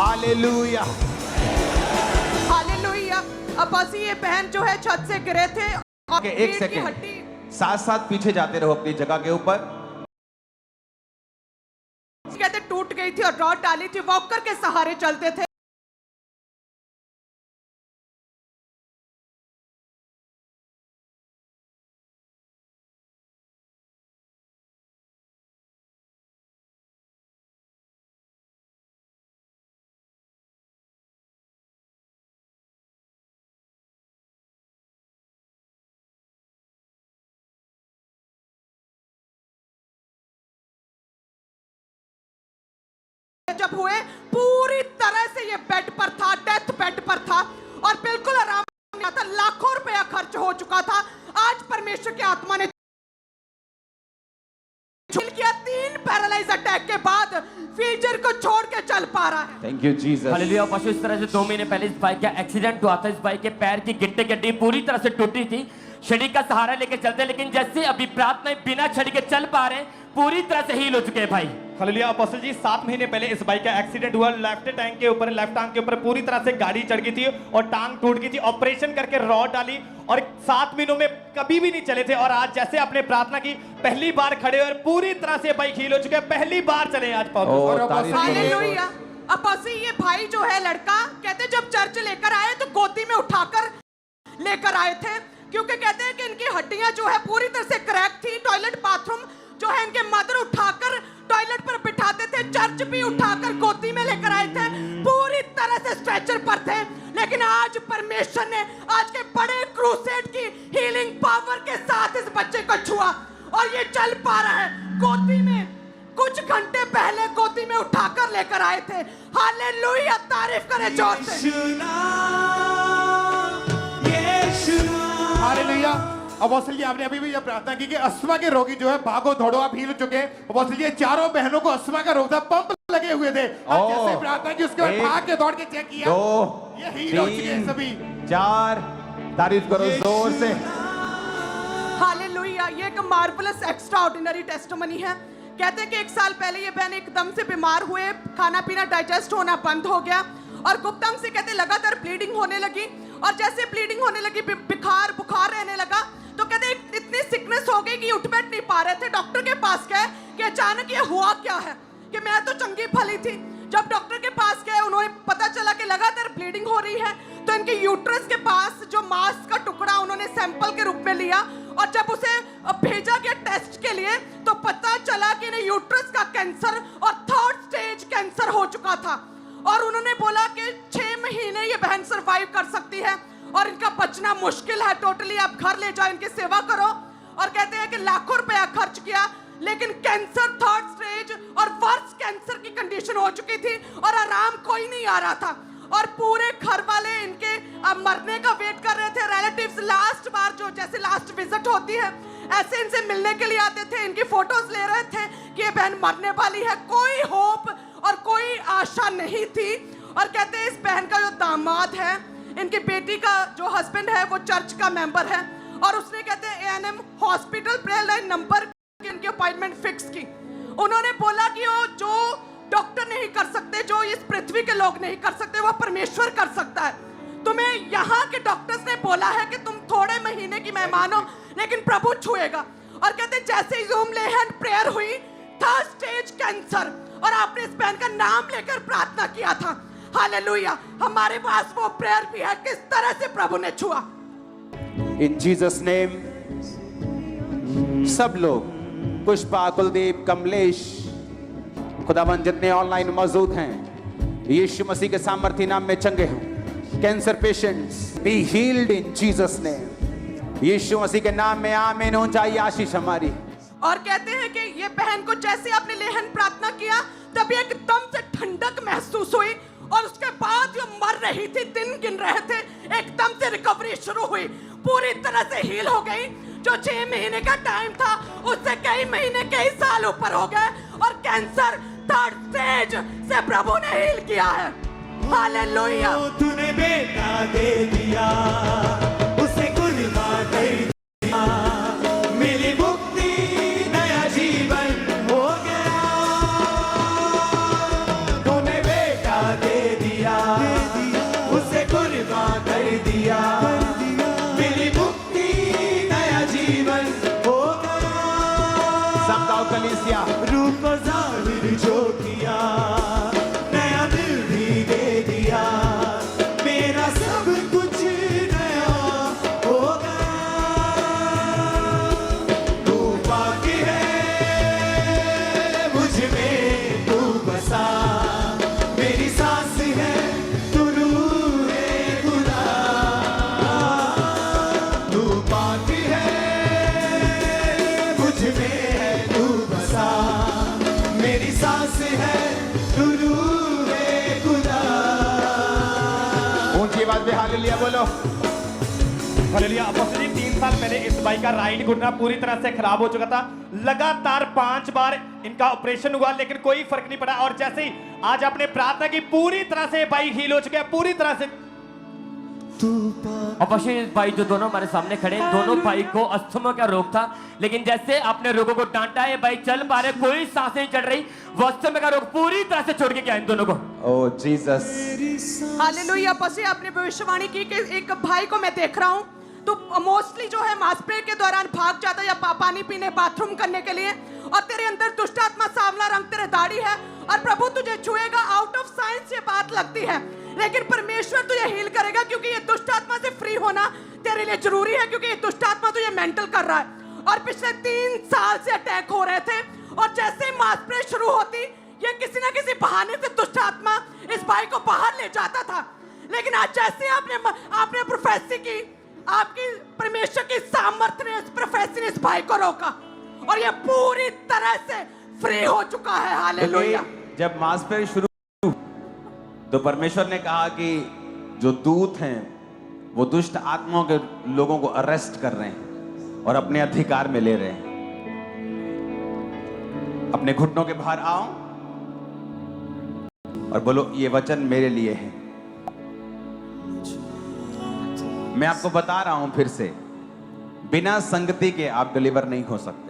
Hallelujah. Hallelujah. अब बस ये बहन जो है छत से गिरे थे और एक रीढ़ की सेकेंड, हड्डी। साथ साथ पीछे जाते रहो अपनी जगह के ऊपर। कहते टूट गई थी और रॉड डाली थी, वॉकर के सहारे चलते थे। जब हुए पूरी तरह से ये बेड पर था, डेथ बेड पर था और बिल्कुल आराम नहीं आता। लाखों रुपया खर्च हो चुका था। आज परमेश्वर की आत्मा ने किया। 3 पैरालाइज अटैक के बाद फीचर को छोड़ के चल पा रहा है। Thank you Jesus. हालेलुया। पशु इस तरह से 2 महीने पहले इस बाइक का एक्सीडेंट हुआ था। इस बाइक के पैर की गिट्टे की हड्डी पूरी तरह से टूटी थी। छड़ी का सहारा लेके चलते, लेकिन जैसे अभी प्रार्थना बिना छड़ी के चल पा रहे हैं, पूरी तरह से हील हो चुके हैं भाई। हालेलुया। अपोस्टल जी 7 महीने पहले इस बाइक का एक्सीडेंट हुआ। लेफ्ट टांग के ऊपर पूरी तरह से गाड़ी चढ़ गई थी और टांग टूट गई थी। ऑपरेशन करके रॉड डाली और 7 महीनों में कभी भी नहीं चले थे। और आज जैसे आपने प्रार्थना की, पहली बार खड़े और पूरी तरह से बाइक हील हो चुके हैं। पहली बार चले आज हालेलुया। अपोस्टल ये भाई जो है लड़का, कहते जब चर्च लेकर आए तो गोदी में उठाकर लेकर आए थे, क्योंकि कहते हैं कि इनकी हड्डियां जो है पूरी तरह से क्रैक थी। टॉयलेट बाथरूम जो है इनके मदर उठाकर टॉयलेट पर बिठाते थे, चर्च भी उठाकर गोदी में लेकर आए थे, पूरी तरह से स्ट्रेचर पर थे। लेकिन आज परमेश्वर ने आज के बड़े क्रूसेड की हीलिंग पावर के साथ इस बच्चे को छुआ और ये चल पा रहा है। गोदी में कुछ घंटे पहले गोदी में उठाकर लेकर आए थे। हालेलुया। तारीफ करें जोर से। हालेलुया। अपोस्टल जी आपने अभी भी यह प्रार्थना की कि अस्थमा के रोगी जो है भागो दौड़ो, आप हील हो चुके हैं। अपोस्टल जी चारों बहनों को अस्थमा का रोग था, पंप लगे हुए थे। आप जैसे प्रार्थना की उसके बाद भाग के दौड़ के चेक किया, 2 ये हील हो चुके हैं सभी। 4 तारीफ करो जोर से। हालेलुया। ये एक मार्वलस एक्स्ट्रा ऑर्डिनरी टेस्टिमनी है। कहते हैं कि 1 साल पहले ये बहन एकदम से बीमार हुए, खाना पीना डाइजेस्ट होना बंद हो गया और गुप्तांग से कहते लगातार ब्लीडिंग होने लगी। और जैसे ब्लीडिंग होने लगी, बुखार रहने लगा, तो कहते इतनी सिकनेस हो गई कि उठ बैठ नहीं पा रहे थे। डॉक्टर के पास गए कि अचानक ये हुआ क्या है, कि मैं तो चंगी भली थी। जब डॉक्टर के पास गए, उन्होंने पता चला कि लगातार ब्लीडिंग हो रही है। तो इनके यूट्रस के पास जो मांस का टुकड़ा उन्होंने सैंपल के रूप में लिया और जब उसे भेजा गया टेस्ट के लिए, तो पता चला कि इन्हें यूट्रस का कैंसर और 3rd स्टेज कैंसर हो चुका था। और उन्होंने बोला कि 6 महीने ये बहन सरवाइव कर सकती है और इनका बचना मुश्किल है टोटली। आप घर ले जाओ, इनकी सेवा करो। और कहते हैं कि लाखों रुपया खर्च किया, लेकिन कैंसर 3rd स्टेज और वर्स्ट कैंसर की कंडीशन हो चुकी थी और आराम कोई नहीं आ रहा था। और पूरे घर वाले इनके मरने का वेट कर रहे थे। रिलेटिव्स लास्ट बार जो जैसे लास्ट विजिट होती है, ऐसे इनसे मिलने के लिए आते थे, इनकी फोटोज ले रहे थे कि ये बहन मरने वाली है। कोई होप और कोई आशा नहीं थी। और कहते हैं इस बहन का जो दामाद है, इनकी बेटी का जो हस्बैंड है, वो चर्च का मेंबर है और उसने कहते हैं ANM hospital prayer line number की इनकी अपॉइंटमेंट फिक्स की। उन्होंने बोला कि वो जो डॉक्टर नहीं कर सकते, जो इस पृथ्वी के लोग नहीं कर सकते, वो परमेश्वर कर सकता है। तुम्हें यहाँ के डॉक्टर्स ने बोला है कि तुम थोड़े महीने की मेहमान हो, लेकिन प्रभु छुएगा। और कहते हैं जैसे ही ज़ूम ले हैंड प्रेयर हुई, 3rd स्टेज कैंसर, और आपने इस बहन का नाम लेकर प्रार्थना किया था। हालेलुया। हमारे पास वो प्रेयर भी है, किस तरह से प्रभु ने छुआ। इन जीसस नेम सब लोग, पुष्पा, कुलदीप, कमलेश, खुदावन जितने ऑनलाइन मौजूद हैं, यीशु मसीह के सामर्थ्य नाम में चंगे हों। Cancer patients be healed in Jesus name. यीशु मसीह के नाम में आमीन हो जाइए आशीष हमारी। और कहते हैं कि ये बहन को जैसे आपने लेहन प्रार्थना किया, तभी एकदम से ठंडक महसूस हुई और उसके बाद जो मर रही थी, दिन गिन रहे थे, एकदम से रिकवरी शुरू हुई, पूरी तरह से हील हो गई। जो 6 महीने का टाइम था, उससे कई महीने, कई साल ऊपर हो गए और कैंसर 3rd स्टेज से प्रभु ने हील किया है। हालेलुया। तूने बेटा दे दिया, उसे कुर्बान कर दिया, मिली मुक्ति, नया जीवन हो गया। तूने बेटा दे आवाज में हालेलुया बोलो। हालेलुया। अपोस्टल जी 3 साल पहले इस भाई का राइट घुटना पूरी तरह से खराब हो चुका था। लगातार 5 बार इनका ऑपरेशन हुआ लेकिन कोई फर्क नहीं पड़ा, और जैसे ही आज आपने प्रार्थना की पूरी तरह से भाई हील हो चुके हैं, पूरी तरह से। अपोस्टल भाई जो दोनों हमारे सामने खड़े हैं, दोनों भाई को अस्थमा का रोग था, लेकिन जैसे आपने रोगों को डांटा है, भाई चल पा रहे, कोई सांस नहीं चढ़ रही, वो अस्थमा का रोग पूरी तरह से छोड़ के क्या इन दोनों को। ओ जीसस। हालेलुया। पसी आपने भविष्यवाणी की कि एक भाई को मैं देख रहा हूँ तो मोस्टली जो है मास्प्रे के दौरान भाग जाता है या पानी पीने बाथरूम करने के लिए, और तेरे अंदर दुष्ट आत्मा सांवला रंग तेरे दाढ़ी है, और प्रभु तुझे छुएगा। आउट ऑफ साइंस ये बात लगती है, लेकिन परमेश्वर तुझे हील करेगा, क्योंकि ये दुष्ट आत्मा से फ्री होना तेरे लिए जरूरी है, क्योंकि ये दुष्ट आत्मा तुझे मेंटल कर रहा है। और पिछले 3 साल से अटैक हो रहे थे, और जैसे ही मास्प्रे शुरू होती ये किसी ना किसी बहाने से दुष्ट आत्मा इस भाई को बाहर ले जाता था। लेकिन आज जैसे आपने प्रोफेसी की, आपकी परमेश्वर की सामर्थ्य ने, इस प्रोफेसी ने इस भाई को रोका, और ये पूरी तरह से फ्री हो चुका है। हालेलुया। जब मांसपेशी शुरू तो परमेश्वर ने कहा कि जो दूत हैं वो दुष्ट आत्माओं के लोगों को अरेस्ट कर रहे हैं और अपने अधिकार में ले रहे हैं। अपने घुटनों के बाहर आओ और बोलो ये वचन मेरे लिए है। मैं आपको बता रहा हूं फिर से, बिना संगति के आप डिलीवर नहीं हो सकते।